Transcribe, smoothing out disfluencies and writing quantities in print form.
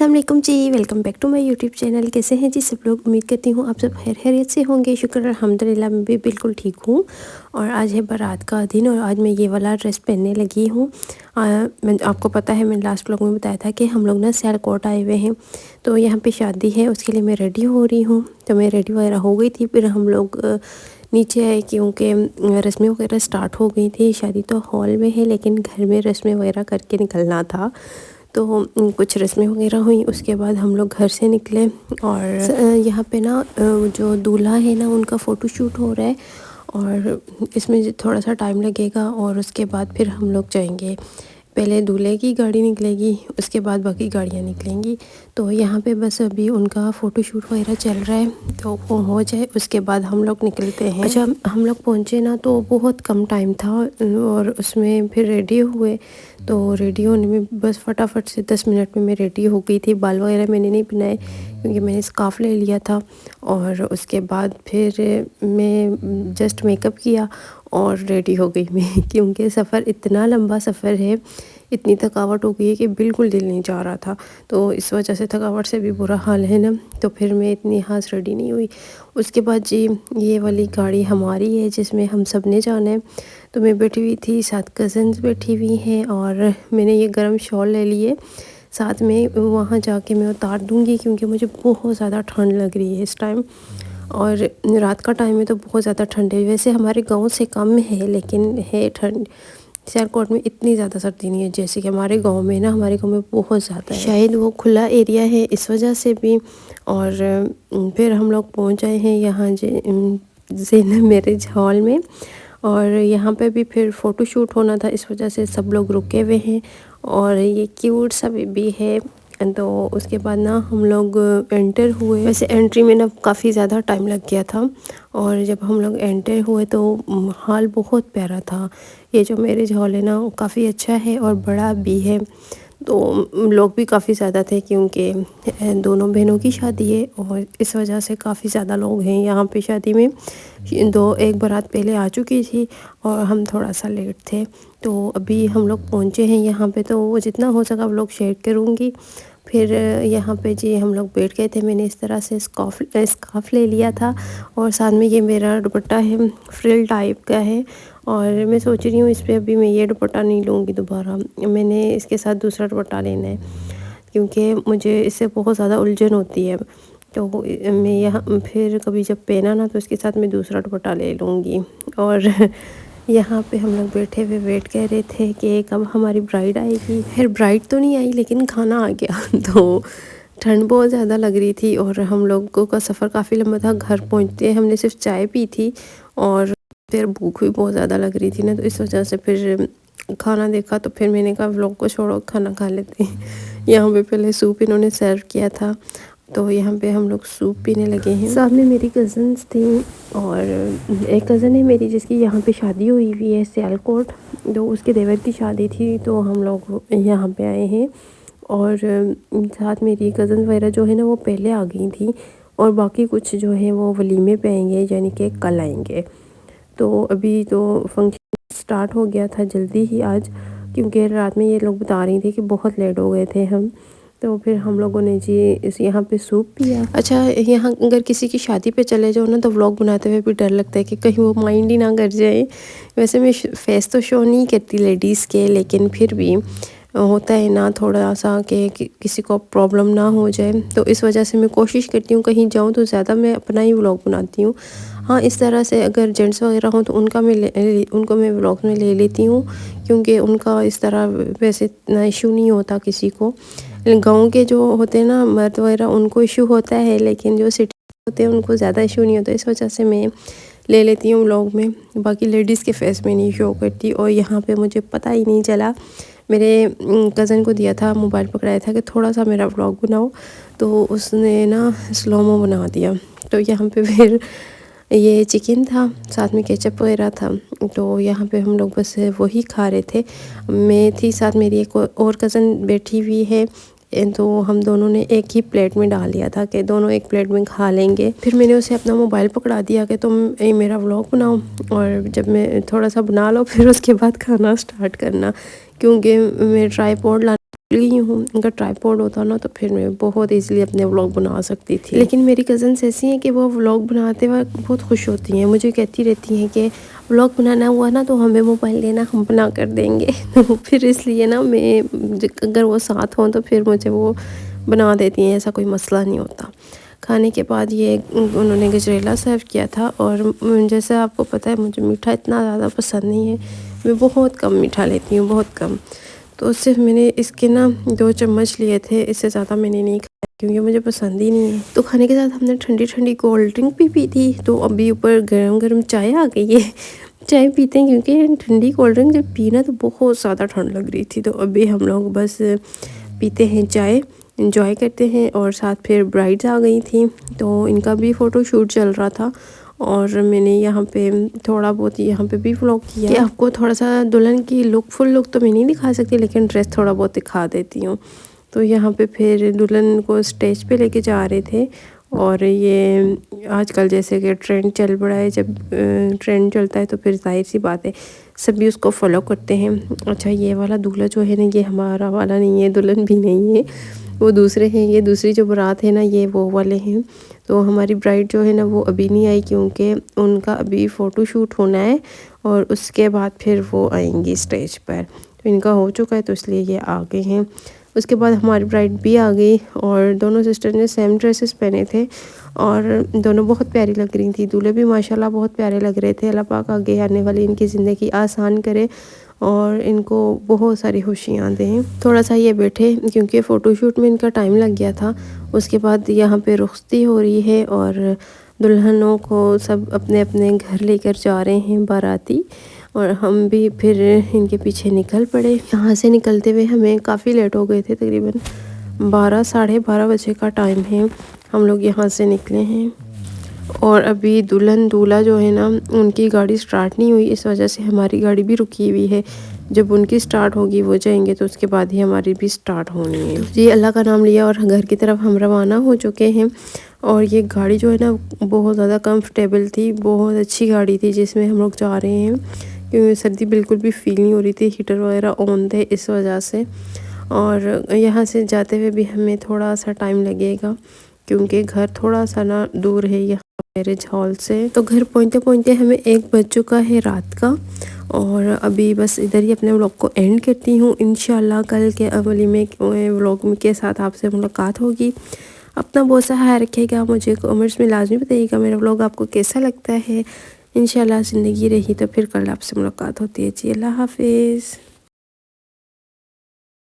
अस्सलाम वालेकुम ji, welcome back to my YouTube channel. कैसे हैं जी सब लोग? उम्मीद करती हूँ आप सब खैरियत से होंगे। शुक्र अल्हम्दुलिल्लाह मैं भी बिल्कुल ठीक हूँ। और आज है बारात का दिन और आज मैं ये वाला ड्रेस पहनने लगी हूँ। मैं आपको पता है, मैंने लास्ट व्लॉग में बताया था कि हम लोग ना सियालकोट आए हुए हैं, तो यहाँ पे शादी है, उसके लिए मैं रेडी हो रही हूँ। तो मैं रेडी वगैरह हो गई थी, फिर हम लोग नीचे आए क्योंकि रस्में वगैरह स्टार्ट हो गई थी। शादी तो हॉल में है लेकिन घर में रस्में वगैरह करके निकलना था, तो कुछ रस्में वगैरह हुई। उसके बाद हम लोग घर से निकले और यहाँ पे ना जो दूल्हा है ना उनका फ़ोटोशूट हो रहा है और इसमें थोड़ा सा टाइम लगेगा और उसके बाद फिर हम लोग जाएंगे। पहले दूल्हे की गाड़ी निकलेगी, उसके बाद बाकी गाड़ियाँ निकलेंगी। तो यहाँ पे बस अभी उनका फ़ोटोशूट वगैरह चल रहा है, तो वो हो जाए उसके बाद हम लोग निकलते हैं। अच्छा, हम लोग पहुँचे ना तो बहुत कम टाइम था और उसमें फिर रेडी हुए, तो रेडी होने में बस फटाफट से 10 मिनट में मैं रेडी हो गई थी। बाल वगैरह मैंने नहीं बनाए क्योंकि मैंने स्कार्फ ले लिया था और उसके बाद फिर मैं जस्ट मेकअप किया और रेडी हो गई मैं क्योंकि सफ़र इतना लंबा सफ़र है, इतनी थकावट हो गई है कि बिल्कुल दिल नहीं चाह रहा था। तो इस वजह से थकावट से भी बुरा हाल है ना, तो फिर मैं इतनी खास रेडी नहीं हुई। उसके बाद जी ये वाली गाड़ी हमारी है जिसमें हम सब ने जाना है। तो मैं बैठी हुई थी, साथ कज़न्स बैठी हुई हैं और मैंने ये गर्म शॉल ले लिए साथ में। वहाँ जाके मैं उतार दूँगी क्योंकि मुझे बहुत ज़्यादा ठंड लग रही है इस टाइम, और रात का टाइम है तो बहुत ज़्यादा ठंड है। वैसे हमारे गांव से कम है लेकिन है ठंड। सियालकोट में इतनी ज़्यादा सर्दी नहीं है जैसे कि हमारे गांव में ना, हमारे गांव में बहुत ज़्यादा है, शायद वो खुला एरिया है इस वजह से भी। और फिर हम लोग पहुंच आए हैं यहाँ ज़ैनब मैरिज हॉल में और यहाँ पे भी फिर फ़ोटो शूट होना था, इस वजह से सब लोग रुके हुए हैं। और ये क्यूट सा बेबी है। तो उसके बाद ना हम लोग एंटर हुए। वैसे एंट्री में ना काफ़ी ज़्यादा टाइम लग गया था और जब हम लोग एंटर हुए तो हॉल बहुत प्यारा था। ये जो मैरिज हॉल है ना वो काफ़ी अच्छा है और बड़ा भी है। तो लोग भी काफ़ी ज़्यादा थे क्योंकि दोनों बहनों की शादी है और इस वजह से काफ़ी ज़्यादा लोग हैं यहाँ पे शादी में। एक बारात पहले आ चुकी थी और हम थोड़ा सा लेट थे, तो अभी हम लोग पहुँचे हैं यहाँ पे। तो वो जितना हो सका व्लॉग शेयर करूँगी। फिर यहाँ पे जी हम लोग बैठ गए थे। मैंने इस तरह से स्कार्फ ले लिया था और साथ में ये मेरा दुपट्टा है, फ्रिल टाइप का है। और मैं सोच रही हूँ इस पर अभी मैं ये दुपट्टा नहीं लूँगी दोबारा, मैंने इसके साथ दूसरा दुपट्टा लेना है क्योंकि मुझे इससे बहुत ज़्यादा उलझन होती है। तो मैं यहाँ फिर कभी जब पहना ना तो इसके साथ मैं दूसरा दुपट्टा ले लूँगी। और यहाँ पे हम लोग बैठे हुए वेट कर रहे थे कि कब हमारी ब्राइड आएगी। फिर ब्राइड तो नहीं आई लेकिन खाना आ गया तो ठंड बहुत ज़्यादा लग रही थी और हम लोगों का सफ़र काफ़ी लंबा था। घर पहुँचते हमने सिर्फ चाय पी थी और फिर भूख भी बहुत ज़्यादा लग रही थी ना, तो इस वजह से फिर खाना देखा तो फिर मैंने कहा व्लॉग को छोड़ो, खाना खा लेते हैं। यहाँ पे पहले सूप इन्होंने सर्व किया था तो यहाँ पे हम लोग सूप पीने लगे हैं। साथ में मेरी कज़न्स थी और एक कज़न है मेरी जिसकी यहाँ पे शादी हुई हुई है सियालकोट, तो उसके देवर की शादी थी तो हम लोग यहाँ पे आए हैं। और साथ मेरी कज़न वगैरह जो है ना वो पहले आ गई थी और बाकी कुछ जो है वो वलीमे पे आएंगे, यानी कि कल आएंगे। तो अभी तो फंक्शन स्टार्ट हो गया था जल्दी ही आज, क्योंकि रात में ये लोग बता रही थी कि बहुत लेट हो गए थे हम। तो फिर हम लोगों ने जी इस यहाँ पे सूप पिया। अच्छा, यहाँ अगर किसी की शादी पे चले जाओ ना तो व्लॉग बनाते हुए भी डर लगता है कि कहीं वो माइंड ही ना कर जाए। वैसे मैं फेस तो शो नहीं करती लेडीज़ के, लेकिन फिर भी होता है ना थोड़ा सा कि किसी को प्रॉब्लम ना हो जाए, तो इस वजह से मैं कोशिश करती हूँ कहीं जाऊँ तो ज़्यादा मैं अपना ही व्लॉग बनाती हूँ। हाँ, इस तरह से अगर जेंट्स वगैरह हों तो उनको मैं व्लॉग में ले लेती हूँ क्योंकि उनका इस तरह वैसे इतना इशू नहीं होता किसी को। गांव के जो होते हैं ना मर्द वगैरह उनको इशू होता है, लेकिन जो सिटी होते हैं उनको ज़्यादा इशू नहीं होता, इस वजह से मैं ले लेती हूँ व्लॉग में। बाकी लेडीज़ के फेस में नहीं शो करती। और यहाँ पे मुझे पता ही नहीं चला, मेरे कज़न को दिया था, मोबाइल पकड़ाया था कि थोड़ा सा मेरा व्लॉग बनाओ, तो उसने ना स्लोमो बना दिया। तो यहाँ पे फिर ये चिकन था, साथ में केचप वगैरह था, तो यहाँ पे हम लोग बस वही खा रहे थे। मैं थी, साथ मेरी एक और कज़न बैठी हुई है, तो हम दोनों ने एक ही प्लेट में डाल लिया था कि दोनों एक प्लेट में खा लेंगे। फिर मैंने उसे अपना मोबाइल पकड़ा दिया कि तुम मेरा व्लॉग बनाओ और जब मैं थोड़ा सा बना लो फिर उसके बाद खाना स्टार्ट करना, क्योंकि मैं ट्राईपॉड गई हूँ। इनका ट्राइपॉड होता ना तो फिर मैं बहुत इजीली अपने व्लॉग बना सकती थी। लेकिन मेरी कज़न्स ऐसी हैं कि वो व्लॉग बनाते वक्त बहुत खुश होती हैं, मुझे कहती रहती हैं कि व्लॉग बनाना हुआ ना तो हमें मोबाइल देना, हम बना कर देंगे। तो फिर इसलिए ना मैं अगर वो साथ हों तो फिर मुझे वो बना देती हैं, ऐसा कोई मसला नहीं होता। खाने के बाद ये उन्होंने गजरेला सर्व किया था और जैसे आपको पता है मुझे मीठा इतना ज़्यादा पसंद नहीं है, मैं बहुत कम मीठा लेती हूँ, बहुत कम। तो सिर्फ मैंने इसके ना 2 चम्मच लिए थे, इससे ज़्यादा मैंने नहीं खाया क्योंकि मुझे पसंद ही नहीं है। तो खाने के साथ हमने ठंडी ठंडी कोल्ड ड्रिंक भी पी थी। तो अभी ऊपर गरम गरम चाय आ गई है। चाय पीते हैं क्योंकि ठंडी कोल्ड ड्रिंक जब पीना तो बहुत ज़्यादा ठंड लग रही थी। तो अभी हम लोग बस पीते हैं चाय, इंजॉय करते हैं। और साथ फिर ब्राइड्स आ गई थी तो इनका भी फ़ोटो शूट चल रहा था और मैंने यहाँ पे थोड़ा बहुत यहाँ पे भी व्लॉग किया कि आपको थोड़ा सा दुल्हन की लुक, फुल लुक तो मैं नहीं दिखा सकती लेकिन ड्रेस थोड़ा बहुत दिखा देती हूँ। तो यहाँ पे फिर दुल्हन को स्टेज पे लेके जा रहे थे और ये आजकल जैसे कि ट्रेंड चल पड़ा है, जब ट्रेंड चलता है तो फिर जाहिर सी बात है सभी उसको फॉलो करते हैं। अच्छा, ये वाला दूल्हा जो है ना ये हमारा वाला नहीं है, दुल्हन भी नहीं है, वो दूसरे हैं। ये दूसरी जो बारात है ना ये वो वाले हैं। तो हमारी ब्राइड जो है ना वो अभी नहीं आई क्योंकि उनका अभी फ़ोटो शूट होना है और उसके बाद फिर वो आएंगी स्टेज पर। तो इनका हो चुका है तो इसलिए ये आ गए हैं। उसके बाद हमारी ब्राइड भी आ गई और दोनों सिस्टर ने सेम ड्रेसेस पहने थे और दोनों बहुत प्यारी लग रही थी। दूल्हे भी माशाल्लाह बहुत प्यारे लग रहे थे। अल्लाह पाक आगे आने वाली इनकी ज़िंदगी आसान करे और इनको बहुत सारी खुशियाँ दें। थोड़ा सा ये बैठे क्योंकि फ़ोटोशूट में इनका टाइम लग गया था। उसके बाद यहाँ पे रुखसती हो रही है और दुल्हनों को सब अपने अपने घर लेकर जा रहे हैं बाराती और हम भी फिर इनके पीछे निकल पड़े। यहाँ से निकलते हुए हमें काफ़ी लेट हो गए थे, तकरीबन 12 साढ़े 12 बजे का टाइम है। हम लोग यहाँ से निकले हैं और अभी दुल्हन दूल्हा जो है ना उनकी गाड़ी स्टार्ट नहीं हुई, इस वजह से हमारी गाड़ी भी रुकी हुई है। जब उनकी स्टार्ट होगी वो जाएंगे तो उसके बाद ही हमारी भी स्टार्ट होनी है। तो जी अल्लाह का नाम लिया और घर की तरफ हम रवाना हो चुके हैं। और ये गाड़ी जो है ना बहुत ज़्यादा कंफर्टेबल थी, बहुत अच्छी गाड़ी थी जिसमें हम लोग जा रहे हैं क्योंकि सर्दी बिल्कुल भी फील नहीं हो रही थी, हीटर वगैरह ऑन थे इस वजह से। और यहाँ से जाते हुए भी हमें थोड़ा सा टाइम लगेगा क्योंकि घर थोड़ा सा ना दूर है यहाँ मैरिज हॉल से। तो घर पहुँचते पहुँचते हमें 1 बज चुका है रात का और अभी बस इधर ही अपने व्लॉग को एंड करती हूँ। इंशाल्लाह कल के अवली में व्लॉग के साथ आपसे मुलाकात होगी। अपना बहुत सा ख्याल रखिएगा, मुझे कमेंट्स में लाजमी बताइएगा मेरा व्लॉग आपको कैसा लगता है। इंशाल्लाह ज़िंदगी रही तो फिर कल आपसे मुलाकात होती है। जी अल्लाह हाफिज़।